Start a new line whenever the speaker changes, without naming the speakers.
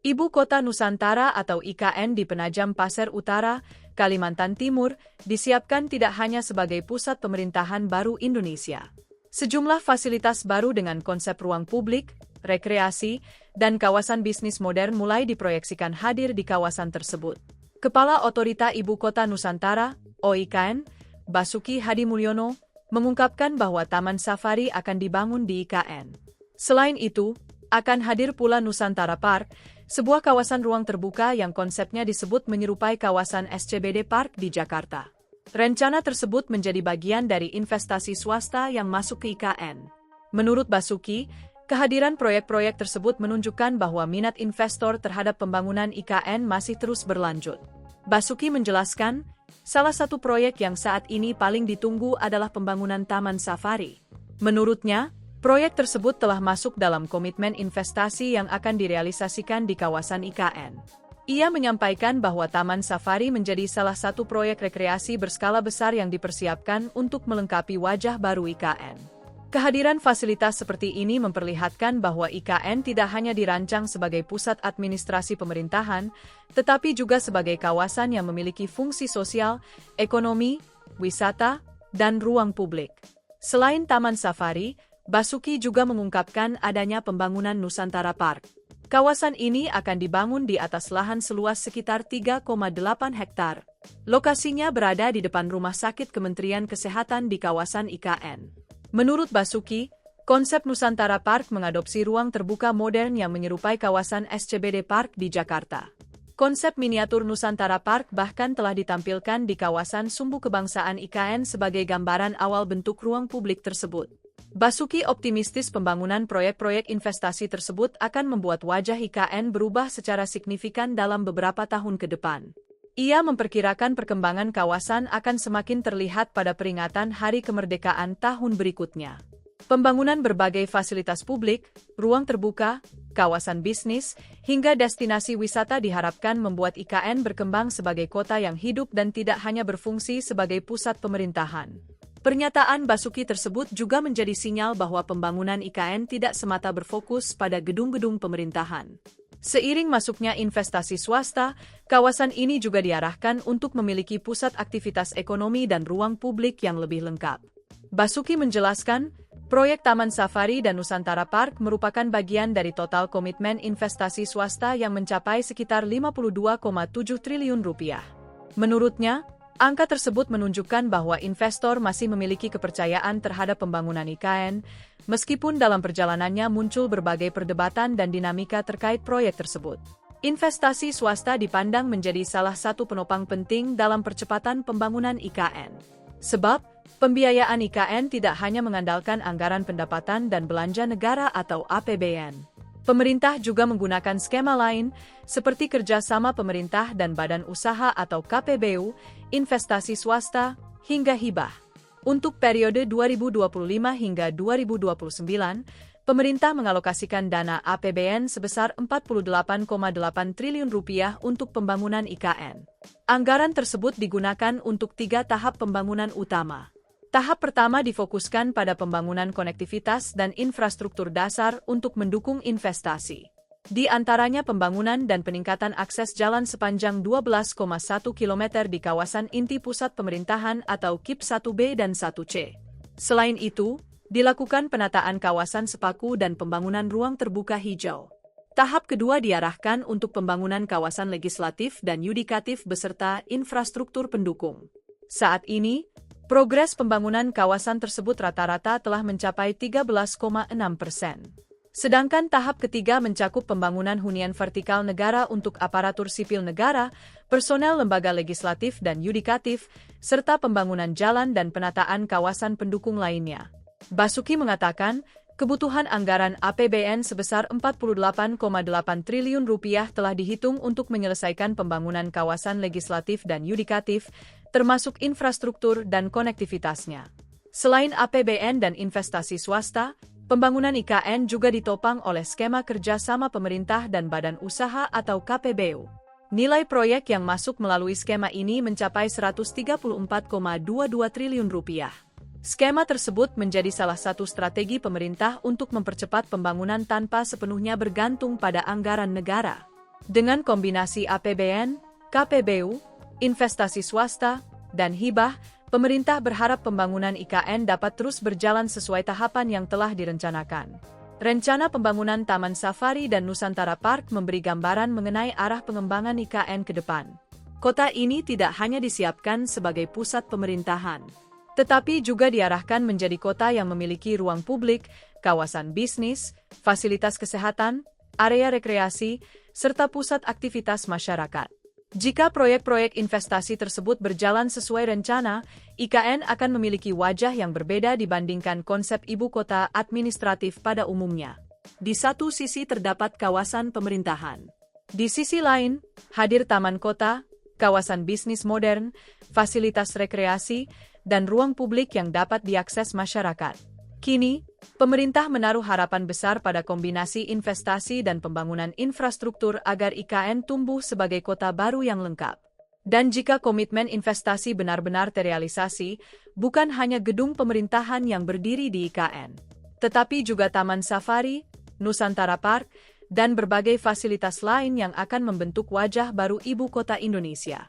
Ibu Kota Nusantara atau IKN di Penajam Pasir Utara, Kalimantan Timur, disiapkan tidak hanya sebagai pusat pemerintahan baru Indonesia. Sejumlah fasilitas baru dengan konsep ruang publik, rekreasi, dan kawasan bisnis modern mulai diproyeksikan hadir di kawasan tersebut. Kepala Otorita Ibu Kota Nusantara, OIKN, Basuki Hadi Mulyono, mengungkapkan bahwa Taman Safari akan dibangun di IKN. Selain itu, akan hadir pula Nusantara Park, sebuah kawasan ruang terbuka yang konsepnya disebut menyerupai kawasan SCBD Park di Jakarta. Rencana tersebut menjadi bagian dari investasi swasta yang masuk ke IKN. Menurut Basuki, kehadiran proyek-proyek tersebut menunjukkan bahwa minat investor terhadap pembangunan IKN masih terus berlanjut. Basuki menjelaskan, salah satu proyek yang saat ini paling ditunggu adalah pembangunan Taman Safari. Menurutnya, proyek tersebut telah masuk dalam komitmen investasi yang akan direalisasikan di kawasan IKN. Ia menyampaikan bahwa Taman Safari menjadi salah satu proyek rekreasi berskala besar yang dipersiapkan untuk melengkapi wajah baru IKN. Kehadiran fasilitas seperti ini memperlihatkan bahwa IKN tidak hanya dirancang sebagai pusat administrasi pemerintahan, tetapi juga sebagai kawasan yang memiliki fungsi sosial, ekonomi, wisata, dan ruang publik. Selain Taman Safari, Basuki juga mengungkapkan adanya pembangunan Nusantara Park. Kawasan ini akan dibangun di atas lahan seluas sekitar 3,8 hektar. Lokasinya berada di depan Rumah Sakit Kementerian Kesehatan di kawasan IKN. Menurut Basuki, konsep Nusantara Park mengadopsi ruang terbuka modern yang menyerupai kawasan SCBD Park di Jakarta. Konsep miniatur Nusantara Park bahkan telah ditampilkan di kawasan Sumbu Kebangsaan IKN sebagai gambaran awal bentuk ruang publik tersebut. Basuki optimistis pembangunan proyek-proyek investasi tersebut akan membuat wajah IKN berubah secara signifikan dalam beberapa tahun ke depan. Ia memperkirakan perkembangan kawasan akan semakin terlihat pada peringatan Hari Kemerdekaan tahun berikutnya. Pembangunan berbagai fasilitas publik, ruang terbuka, kawasan bisnis, hingga destinasi wisata diharapkan membuat IKN berkembang sebagai kota yang hidup dan tidak hanya berfungsi sebagai pusat pemerintahan. Pernyataan Basuki tersebut juga menjadi sinyal bahwa pembangunan IKN tidak semata berfokus pada gedung-gedung pemerintahan. Seiring masuknya investasi swasta, kawasan ini juga diarahkan untuk memiliki pusat aktivitas ekonomi dan ruang publik yang lebih lengkap. Basuki menjelaskan, proyek Taman Safari dan Nusantara Park merupakan bagian dari total komitmen investasi swasta yang mencapai sekitar Rp52,7 triliun. Menurutnya, angka tersebut menunjukkan bahwa investor masih memiliki kepercayaan terhadap pembangunan IKN, meskipun dalam perjalanannya muncul berbagai perdebatan dan dinamika terkait proyek tersebut. Investasi swasta dipandang menjadi salah satu penopang penting dalam percepatan pembangunan IKN. Sebab, pembiayaan IKN tidak hanya mengandalkan anggaran pendapatan dan belanja negara atau APBN. Pemerintah juga menggunakan skema lain, seperti kerjasama pemerintah dan badan usaha atau KPBU, investasi swasta, hingga hibah. Untuk periode 2025 hingga 2029, pemerintah mengalokasikan dana APBN sebesar Rp48,8 triliun untuk pembangunan IKN. Anggaran tersebut digunakan untuk 3 tahap pembangunan utama. Tahap pertama difokuskan pada pembangunan konektivitas dan infrastruktur dasar untuk mendukung investasi. Di antaranya pembangunan dan peningkatan akses jalan sepanjang 12,1 km di kawasan inti pusat pemerintahan atau KIP 1B dan 1C. Selain itu, dilakukan penataan kawasan sepaku dan pembangunan ruang terbuka hijau. Tahap kedua diarahkan untuk pembangunan kawasan legislatif dan yudikatif beserta infrastruktur pendukung. Saat ini, progres pembangunan kawasan tersebut rata-rata telah mencapai 13,6%. Sedangkan tahap ketiga mencakup pembangunan hunian vertikal negara untuk aparatur sipil negara, personel lembaga legislatif dan yudikatif, serta pembangunan jalan dan penataan kawasan pendukung lainnya. Basuki mengatakan, kebutuhan anggaran APBN sebesar Rp48,8 triliun telah dihitung untuk menyelesaikan pembangunan kawasan legislatif dan yudikatif, termasuk infrastruktur dan konektivitasnya. Selain APBN dan investasi swasta, pembangunan IKN juga ditopang oleh skema kerjasama pemerintah dan badan usaha atau KPBU. Nilai proyek yang masuk melalui skema ini mencapai Rp134,22 triliun. Skema tersebut menjadi salah satu strategi pemerintah untuk mempercepat pembangunan tanpa sepenuhnya bergantung pada anggaran negara. Dengan kombinasi APBN, KPBU, investasi swasta, dan hibah, pemerintah berharap pembangunan IKN dapat terus berjalan sesuai tahapan yang telah direncanakan. Rencana pembangunan Taman Safari dan Nusantara Park memberi gambaran mengenai arah pengembangan IKN ke depan. Kota ini tidak hanya disiapkan sebagai pusat pemerintahan, tetapi juga diarahkan menjadi kota yang memiliki ruang publik, kawasan bisnis, fasilitas kesehatan, area rekreasi, serta pusat aktivitas masyarakat. Jika proyek-proyek investasi tersebut berjalan sesuai rencana, IKN akan memiliki wajah yang berbeda dibandingkan konsep ibu kota administratif pada umumnya. Di satu sisi terdapat kawasan pemerintahan. Di sisi lain, hadir taman kota, kawasan bisnis modern, fasilitas rekreasi, dan ruang publik yang dapat diakses masyarakat. Kini, pemerintah menaruh harapan besar pada kombinasi investasi dan pembangunan infrastruktur agar IKN tumbuh sebagai kota baru yang lengkap. Dan jika komitmen investasi benar-benar terrealisasi, bukan hanya gedung pemerintahan yang berdiri di IKN, tetapi juga Taman Safari, Nusantara Park, dan berbagai fasilitas lain yang akan membentuk wajah baru ibu kota Indonesia.